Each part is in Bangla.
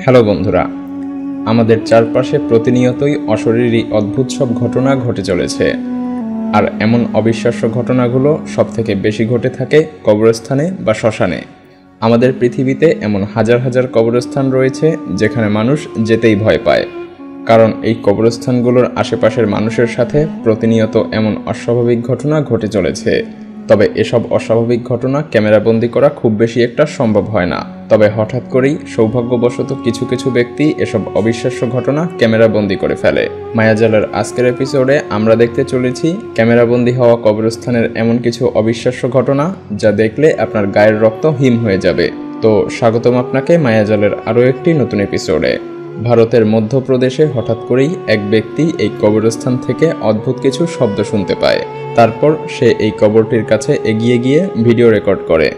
হ্যালো বন্ধুরা, আমাদের চারপাশে প্রতিনিয়তই অশরীরী অদ্ভুত সব ঘটনা ঘটে চলেছে। আর এমন অবিশ্বাস্য ঘটনাগুলো সবথেকে বেশি ঘটে থাকে কবরস্থানে বা শ্মশানে। আমাদের পৃথিবীতে এমন হাজার হাজার কবরস্থান রয়েছে যেখানে মানুষ যেতেই ভয় পায়, কারণ এই কবরস্থানগুলোর আশেপাশের মানুষের সাথে প্রতিনিয়ত এমন অস্বাভাবিক ঘটনা ঘটে চলেছে। তবে এসব অস্বাভাবিক ঘটনা ক্যামেরাবন্দি করা খুব বেশি একটা সম্ভব হয় না। তবে হঠাৎ করেই সৌভাগ্যবশত কিছু কিছু ব্যক্তি এসব অবিশ্বাস্য ঘটনা ক্যামেরাবন্দি করে ফেলে। মায়াজালের আজকের এপিসোডে আমরা দেখতে চলেছি ক্যামেরাবন্দি হওয়া কবরস্থানের এমন কিছু অবিশ্বাস্য ঘটনা যা দেখলে আপনার গায়ের রক্ত হিম হয়ে যাবে। তো স্বাগতম আপনাকে মায়াজালের আরও একটি নতুন এপিসোডে। ভারতের মধ্যপ্রদেশে হঠাৎ করেই এক ব্যক্তি এই কবরস্থান থেকে অদ্ভুত কিছু শব্দ শুনতে পায়। তারপর সে এই কবরটির কাছে এগিয়ে গিয়ে ভিডিও রেকর্ড করে।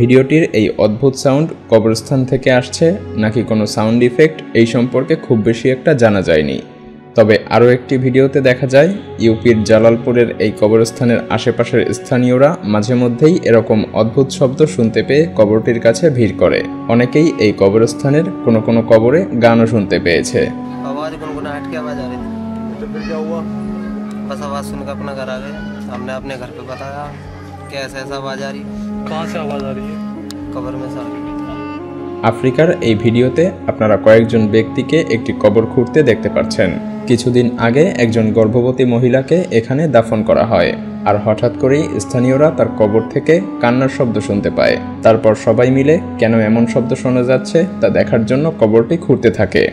ভিডিওটির এই অদ্ভুত সাউন্ড কবরস্থান থেকে আসছে নাকি কোনো সাউন্ড ইফেক্ট এই সম্পর্কে খুব বেশি একটা জানা যায়নি। তবে আরও একটি ভিডিওতে দেখা যায় ইউপির জালালপুরের এই কবরস্থানের আশেপাশের স্থানীয়রা মাঝে মধ্যেই এরকম অদ্ভুত শব্দ শুনতে পেয়ে কবরটির কাছে ভিড় করে। অনেকেই এই কবরস্থানের কোনো কোনো কবরে গানও শুনতে পেয়েছে। আফ্রিকার এই ভিডিওতে আপনারা কয়েকজন ব্যক্তিকে একটি কবর খুঁড়তে দেখতে পাচ্ছেন। কিছুদিন আগে একজন গর্ভবতী মহিলাকে এখানে দাফন করা হয়, আর হঠাৎ করেই স্থানীয়রা তার কবর থেকে কান্নার শব্দ শুনতে পায়। তারপর সবাই মিলে কেন এমন শব্দ শোনা যাচ্ছে তা দেখার জন্য কবরটি খুঁড়তে থাকে।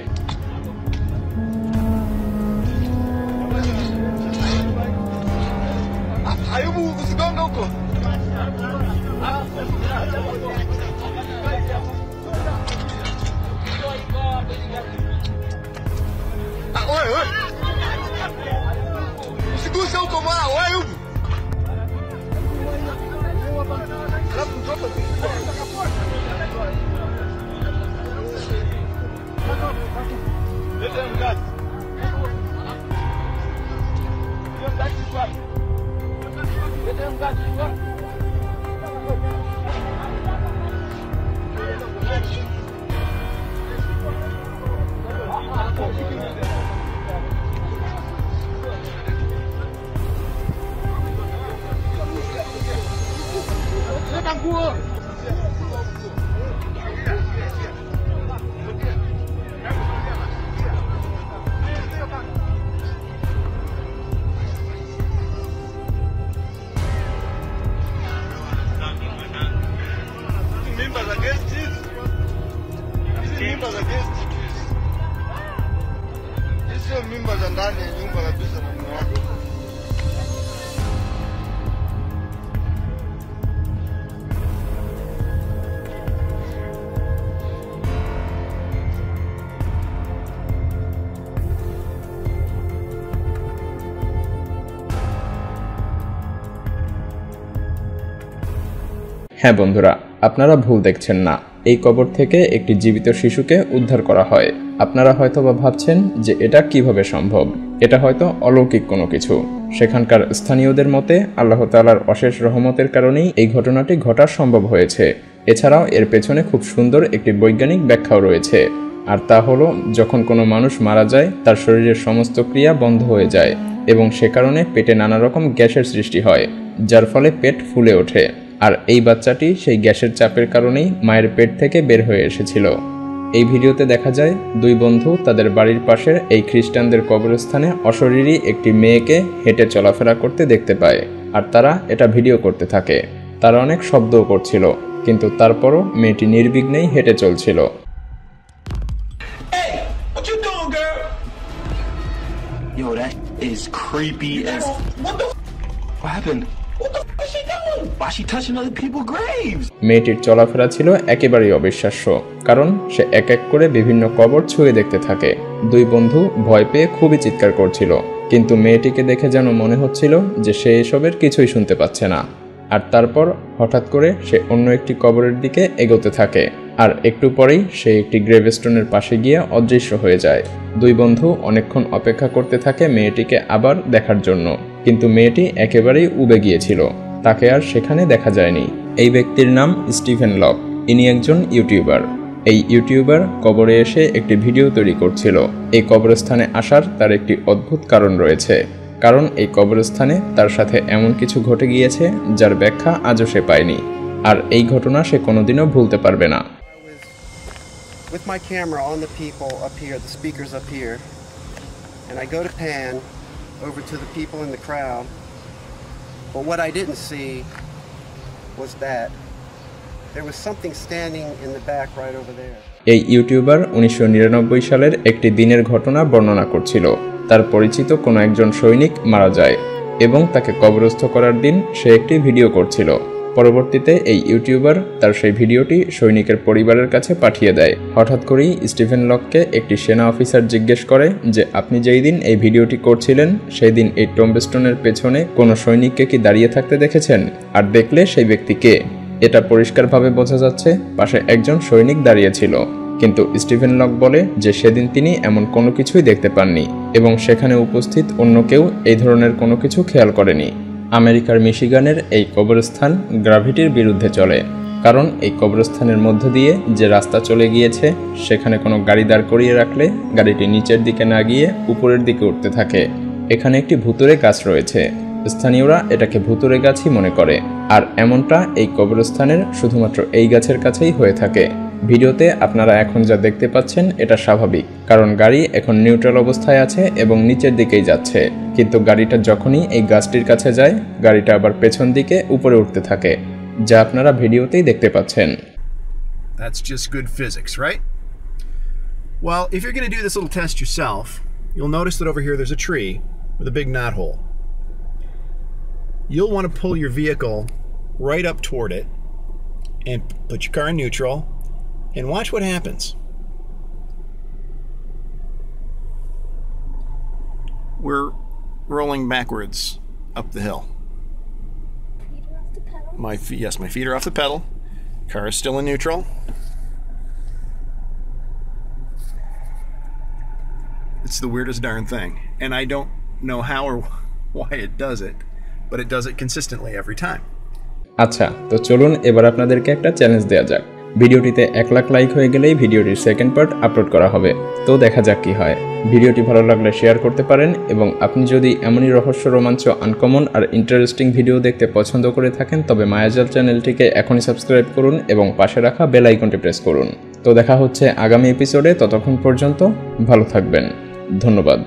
হ্যাঁ বন্ধুরা, আপনারা ভুল দেখছেন না। এই কবর থেকে একটি জীবিত শিশুকে উদ্ধার করা হয়। আপনারা হয়তোবা ভাবছেন যে এটা কিভাবে সম্ভব, এটা হয়তো অলৌকিক কোনো কিছু। সেখানকার স্থানীয়দের মতে আল্লাহ তাআলার অশেষ রহমতের কারণেই এই ঘটনাটি ঘটা সম্ভব হয়েছে। এছাড়াও এর পেছনে খুব সুন্দর একটি বৈজ্ঞানিক ব্যাখ্যাও রয়েছে, আর তা হলো যখন কোনো মানুষ মারা যায় তার শরীরের সমস্ত ক্রিয়া বন্ধ হয়ে যায় এবং সে কারণে পেটে নানা রকম গ্যাসের সৃষ্টি হয়, যার ফলে পেট ফুলে ওঠে। আর এই বাচ্চাটি সেই গ্যাসের চাপের কারণেই মায়ের পেট থেকে বের হয়ে এসেছিল। এই ভিডিওতে দেখা যায় দুই বন্ধু তাদের বাড়ির পাশের এই খ্রিস্টানদের কবরস্থানে অশরীরী একটি মেয়েকে হেঁটে চলাফেরা করতে দেখতে পায়, আর তারা এটা ভিডিও করতে থাকে। তারা অনেক শব্দও করছিল, কিন্তু তারপরও মেয়েটি নির্বিঘ্নেই হেঁটে চলছিল। Yo, that is creepy as. What happened? Why she touching other people's graves? মেয়েটির চলাফেরা ছিল একেবারেই অবিশ্বাস্য, কারণ সে এক এক করে বিভিন্ন কবর ছুঁয়ে দেখতে থাকে। দুই বন্ধু ভয় পেয়ে খুবই চিৎকার করছিল, কিন্তু মেয়েটিকে দেখে যেন মনে হচ্ছিল যে সে এসবের কিছুই শুনতে পাচ্ছে না। আর তারপর হঠাৎ করে সে অন্য একটি কবরের দিকে এগোতে থাকে, আর একটু পরেই সে একটি গ্রেভস্টোনের পাশে গিয়ে অদৃশ্য হয়ে যায়। দুই বন্ধু অনেকক্ষণ অপেক্ষা করতে থাকে মেয়েটিকে আবার দেখার জন্য, কিন্তু মেয়েটি একেবারেই উবে গিয়েছিল, তাকে আর সেখানে দেখা যায়নি। এই ব্যক্তির নাম স্টিফেন লক। ইনি একজন ইউটিউবার। এই ইউটিউবার কবরে এসে একটি ভিডিও তৈরি করছিল। এই কবরস্থানে আসার তার একটি অদ্ভুত কারণ রয়েছে, কারণ এই কবরস্থানে তার সাথে এমন কিছু ঘটে গিয়েছে যার ব্যাখ্যা আজও সে পায়নি, আর এই ঘটনা সে কোনোদিনও ভুলতে পারবে না। With my camera on the people up here, the speakers up here, and I go to pan over to the people in the crowd, but what I didn't see was that there was something standing in the back right over there. এই ইউটিউবার 1999 সালের একটি দিনের ঘটনা বর্ণনা করছিল। তার পরিচিত কোনো একজন সৈনিক মারা যায় এবং তাকে কবরস্থ করার দিন সে একটি ভিডিও করছিল। পরবর্তীতে এই ইউটিউবার তার সেই ভিডিওটি সৈনিকের পরিবারের কাছে পাঠিয়ে দেয়। হঠাৎ করেই স্টিফেন লককে একটি সেনা অফিসার জিজ্ঞেস করে যে আপনি যেই দিন এই ভিডিওটি করছিলেন সেই দিন এই টম্বস্টোনের পেছনে কোনো সৈনিককে কি দাঁড়িয়ে থাকতে দেখেছেন, আর দেখলে সেই ব্যক্তি কে? এটা পরিষ্কারভাবে বোঝা যাচ্ছে পাশে একজন সৈনিক দাঁড়িয়েছিল, কিন্তু স্টিফেন লক বলে যে সেদিন তিনি এমন কোনো কিছুই দেখতে পাননি এবং সেখানে উপস্থিত অন্য কেউ এই ধরনের কোনো কিছু খেয়াল করেনি। আমেরিকার মিশিগানের এই কবরস্থান গ্র্যাভিটির বিরুদ্ধে চলে, কারণ এই কবরস্থানের মধ্য দিয়ে যে রাস্তা চলে গিয়েছে সেখানে কোনো গাড়ি দাঁড় করিয়ে রাখলে গাড়িটি নিচের দিকে না গিয়ে উপরের দিকে উঠতে থাকে। এখানে একটি ভুতুড়ে গাছ রয়েছে, স্থানীয়রা এটাকে ভুতুড়ে গাছই মনে করে, আর এমনটা এই কবরস্থানের শুধুমাত্র এই গাছের কাছেই হয়ে থাকে। ভিডিওতে আপনারা এখন যা দেখতে পাচ্ছেন এটা স্বাভাবিক, কারণ গাড়ি এখন নিউট্রাল অবস্থায় আছে এবং নিচের দিকেই যাচ্ছে, কিন্তু গাড়িটা যখনই এই গাছটির কাছে যায় গাড়িটা আবার পেছন দিকে উপরে উঠতে থাকে, যা আপনারা ভিডিওতেই দেখতে পাচ্ছেন। That's just good physics, right? Well, if you're going to do this little test yourself, you'll notice that over here there's a tree with a big knot hole. You'll want to pull your vehicle right up toward it and put your car in neutral and watch what happens. We're rolling backwards up the hill. Feet are off the pedal. Yes, my feet are off the pedal. Car is still in neutral. It's the weirdest darn thing, and I don't know how or why it does it, but it does it consistently every time. আচ্ছা, তো চলুন এবার আপনাদেরকে একটা চ্যালেঞ্জ দেওয়া যাক। ভিডিওটিতে 1 লাখ লাইক হয়ে গেলেই ভিডিওটির সেকেন্ড পার্ট আপলোড করা হবে। তো দেখা যাক কি হয়। ভিডিওটি ভালো লাগলে শেয়ার করতে পারেন, এবং আপনি যদি এমনই রহস্য, রোমাঞ্চ, আনকমন আর ইন্টারেস্টিং ভিডিও দেখতে পছন্দ করে থাকেন তবে মায়াজাল চ্যানেলটিকে এখনই সাবস্ক্রাইব করুন এবং পাশে রাখা বেল আইকনটি প্রেস করুন। তো দেখা হচ্ছে আগামী এপিসোডে, ততক্ষণ পর্যন্ত ভালো থাকবেন। ধন্যবাদ।